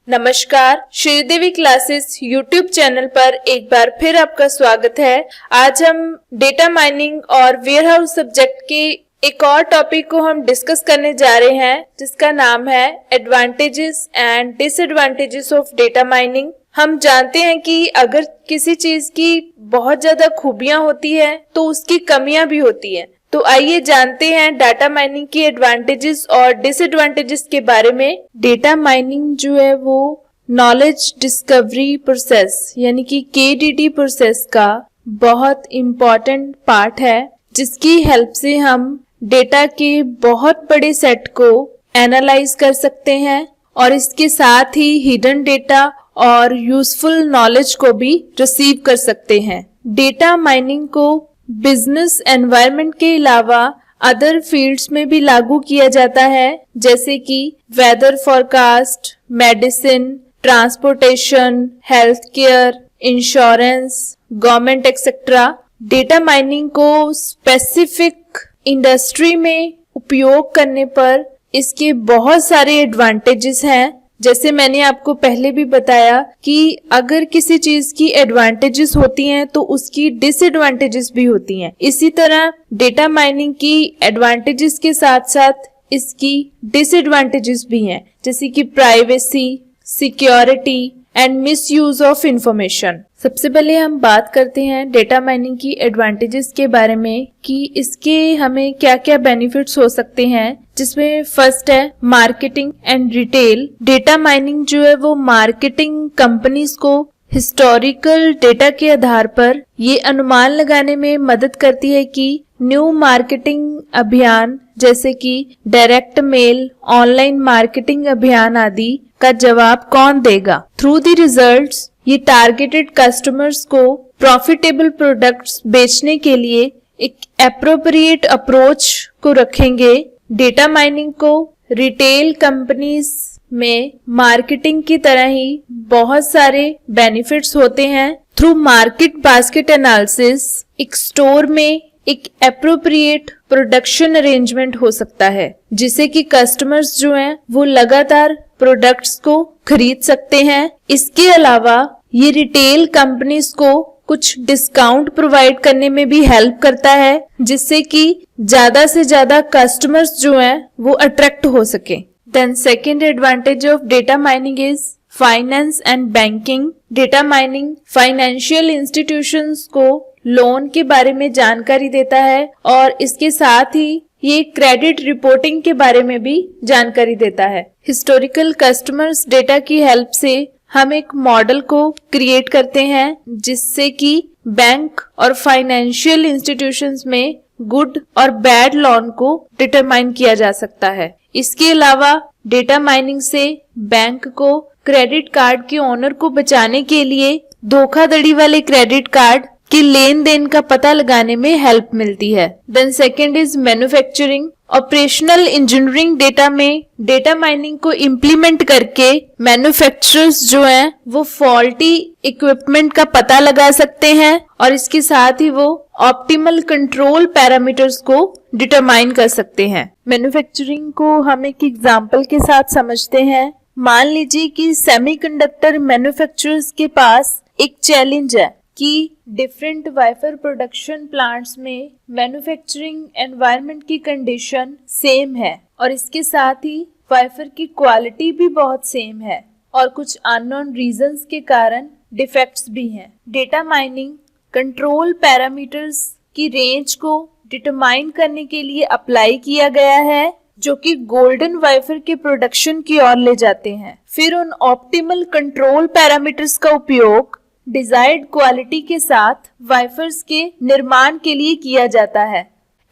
नमस्कार, Sridevi classes YouTube channel पर एक बार फिर आपका स्वागत है। आज हम डेटा माइनिंग और वेयरहाउस सब्जेक्ट के एक और टॉपिक को हम डिस्कस करने जा रहे हैं, जिसका नाम है advantages and disadvantages of data mining. हम जानते हैं कि अगर किसी चीज की बहुत ज्यादा खूबियां होती है तो उसकी कमियां भी होती है। तो आइए जानते हैं डाटा माइनिंग की एडवांटेजेस और डिसएडवांटेजेस के बारे में। डेटा माइनिंग जो है वो नॉलेज डिस्कवरी प्रोसेस यानी कि KDD प्रोसेस का बहुत इम्पॉर्टेंट पार्ट है, जिसकी हेल्प से हम डेटा के बहुत बड़े सेट को एनालाइज कर सकते हैं और इसके साथ ही हिडन डेटा और यूजफुल नॉलेज को भी रिसीव कर सकते हैं। डेटा माइनिंग को बिजनेस एनवायरनमेंट के अलावा अदर फील्ड्स में भी लागू किया जाता है, जैसे कि weather forecast, medicine, transportation, health care, insurance, government etcetera. Data mining को स्पेसिफिक इंडस्ट्री में उपयोग करने पर इसके बहुत सारे एडवांटेजेस हैं। जैसे मैंने आपको पहले भी बताया कि अगर किसी चीज की एडवांटेजेस होती हैं तो उसकी डिसएडवांटेजेस भी होती हैं। इसी तरह डेटा माइनिंग की एडवांटेजेस के साथ साथ इसकी डिसएडवांटेजेस भी हैं, जैसे कि privacy, security and misuse of information. सबसे पहले हम बात करते हैं डेटा माइनिंग की एडवांटेजेस के बारे में कि इसके हमें क्या क्या बेनिफिट्स हो सकते हैं, जिसमें फर्स्ट है marketing and retail. Data mining जो है वो मार्केटिंग कंपनीज को हिस्टोरिकल डेटा के आधार पर ये अनुमान लगाने में मदद करती है कि न्यू मार्केटिंग अभियान जैसे कि डायरेक्ट मेल, ऑनलाइन मार्केटिंग अभियान आदि का जवाब कौन देगा। थ्रू द रिजल्ट्स ये टारगेटेड कस्टमर्स को प्रॉफिटेबल प्रोडक्ट्स बेचने के लिए एक एप्रोप्रिएट अप्रोच को रखेंगे। डेटा माइनिंग को रिटेल कंपनीज में मार्केटिंग की तरह ही बहुत सारे बेनिफिट्स होते हैं। थ्रू मार्केट बास्केट एनालिसिस एक स्टोर में एक एप्रोप्रिएट प्रोडक्शन अरेंजमेंट हो सकता है, जिससे कि कस्टमर्स जो हैं वो लगातार प्रोडक्ट्स को खरीद सकते हैं। इसके अलावा ये रिटेल कंपनीज को कुछ डिस्काउंट प्रोवाइड करने में भी हेल्प करता है, जिससे कि ज्यादा से ज्यादा कस्टमर्स जो हैं वो अट्रैक्ट हो सके। Then second advantage of data mining is finance and banking. Data mining financial institutions को लोन के बारे में जानकारी देता है और इसके साथ ही ये क्रेडिट रिपोर्टिंग के बारे में भी जानकारी देता है। हिस्टोरिकल कस्टमर्स डेटा की हेल्प से हम एक मॉडल को क्रिएट करते हैं, जिससे कि बैंक और फाइनेंशियल इंस्टीट्यूशंस में गुड और बैड लोन को डिटरमाइन किया जा सकता है। इसके अलावा डेटा माइनिंग से बैंक को क्रेडिट कार्ड के ओनर को बचाने के लिए धोखाधड़ी वाले क्रेडिट कार्ड कि लेन देन का पता लगाने में हेल्प मिलती है। Then second is manufacturing. Operational engineering data में डेटा माइनिंग को इम्प्लीमेंट करके मैन्युफैक्चरर्स जो हैं वो फॉल्टी इक्विपमेंट का पता लगा सकते हैं और इसके साथ ही वो ऑप्टिमल कंट्रोल पैरामीटर्स को डिटरमाइन कर सकते हैं। मैन्युफैक्चरिंग को हम एक एग्जांपल के साथ समझते हैं। मान लीजिए कि सेमीकंडक्टर मैन्युफैक्चरर्स के पास एक चैलेंज है कि डिफरेंट वाइफर प्रोडक्शन प्लांट्स में मैन्युफैक्चरिंग एनवायरनमेंट की कंडीशन सेम है और इसके साथ ही वाइफर की क्वालिटी भी बहुत सेम है और कुछ अननोन रीजंस के कारण डिफेक्ट्स भी हैं। डेटा माइनिंग कंट्रोल पैरामीटर्स की रेंज को डिटरमाइन करने के लिए अप्लाई किया गया है, जो कि गोल्डन वाइफर के प्रोडक्शन की ओर ले जाते हैं। फिर उन ऑप्टिमल कंट्रोल पैरामीटर्स का उपयोग डिजायर्ड क्वालिटी के साथ वाइफर्स के निर्माण के लिए किया जाता है।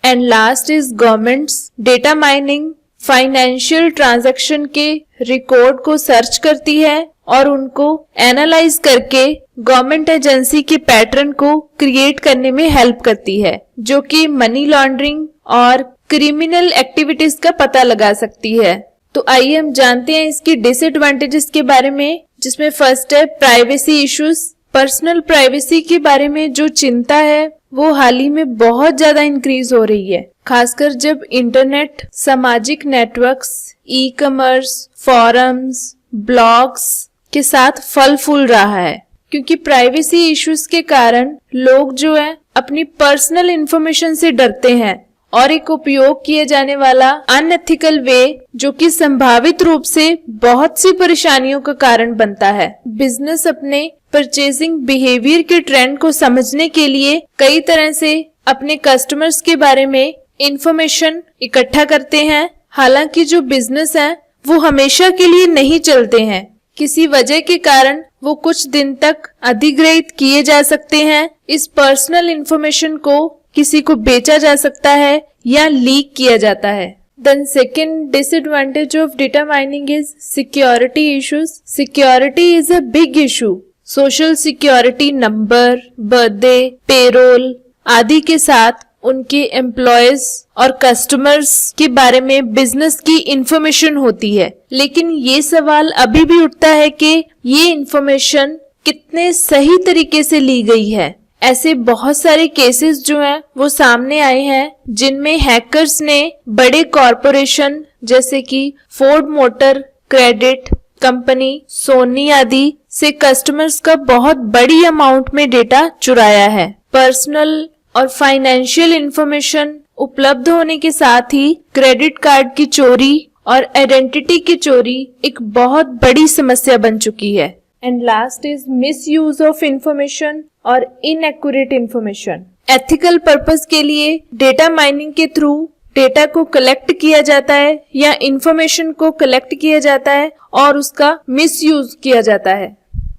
And last is governments. Data mining financial transaction के रिकॉर्ड को सर्च करती है और उनको एनालाइज करके गवर्नमेंट एजेंसी के पैटर्न को क्रिएट करने में हेल्प करती है, जो कि मनी लॉन्ड्रिंग और क्रिमिनल एक्टिविटीज का पता लगा सकती है। तो आइए हम जानते हैं इसकी डिसएडवांटेजेस के बारे में, जिसमें फर्स्ट है प्राइवेसी इश्यूज। पर्सनल प्राइवेसी के बारे में जो चिंता है वो हाल ही में बहुत ज्यादा इंक्रीज हो रही है, खासकर जब इंटरनेट, सामाजिक networks, e commerce, forums, blogs के साथ फल फूल रहा है, क्योंकि प्राइवेसी इश्यूज के कारण लोग जो है अपनी पर्सनल इंफॉर्मेशन से डरते हैं और एक उपयोग किए जाने वाला अनएथिकल वे जो कि संभावित रूप से बहुत सी परेशानियों का कारण बनता है। बिजनेस अपने परचेजिंग बिहेवियर के ट्रेंड को समझने के लिए कई तरह से अपने कस्टमर्स के बारे में इंफॉर्मेशन इकट्ठा करते हैं। हालांकि जो बिजनेस है वो हमेशा के लिए नहीं चलते हैं, किसी वजह के कारण वो कुछ दिन तक अधिग्रहित किए जा सकते हैं। इस पर्सनल इंफॉर्मेशन को किसी को बेचा जा सकता है या लीक किया जाता है। Then second disadvantage of data mining is security issues. Security is a big issue. Social security number, birthday, payroll आदि के साथ उनके एम्प्लॉयज और कस्टमर्स के बारे में बिजनेस की इंफॉर्मेशन होती है, लेकिन ये सवाल अभी भी उठता है कि ये इंफॉर्मेशन कितने सही तरीके से ली गई है। ऐसे बहुत सारे केसेस जो हैं वो सामने आए हैं जिनमें हैकर्स ने बड़े कॉरपोरेशन जैसे कि Ford motor credit company, Sony आदि से कस्टमर्स का बहुत बड़ी अमाउंट में डेटा चुराया है। पर्सनल और फाइनेंशियल इंफॉर्मेशन उपलब्ध होने के साथ ही क्रेडिट कार्ड की चोरी और आइडेंटिटी की चोरी एक बहुत बड़ी समस्या बन चुकी है। And last is misuse of information और इनएक्यूरेट इंफॉर्मेशन। एथिकल पर्पस के लिए डेटा माइनिंग के थ्रू डेटा को कलेक्ट किया जाता है या इंफॉर्मेशन को कलेक्ट किया जाता है और उसका मिसयूज किया जाता है।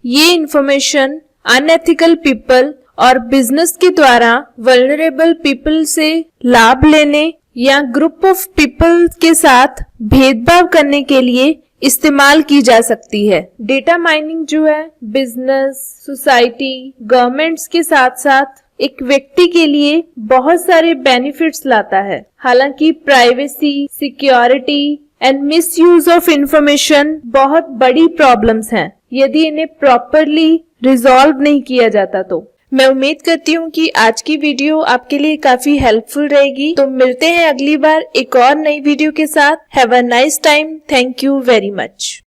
ये इंफॉर्मेशन अनएथिकल पीपल और बिजनेस के द्वारा वल्नरेबल पीपल से लाभ लेने या ग्रुप ऑफ पीपल के साथ भेदभाव करने के लिए इस्तेमाल की जा सकती है। डेटा माइनिंग जो है बिजनेस, सोसाइटी, गवर्नमेंट्स के साथ साथ एक व्यक्ति के लिए बहुत सारे बेनिफिट्स लाता है। हालांकि privacy, security and misuse of information बहुत बड़ी प्रॉब्लम्स हैं यदि इन्हें प्रॉपरली रिजॉल्व नहीं किया जाता तो। मैं उम्मीद करती हूँ कि आज की वीडियो आपके लिए काफी हेल्पफुल रहेगी। तो मिलते हैं अगली बार एक और नई वीडियो के साथ। Have a nice time. Thank you very much.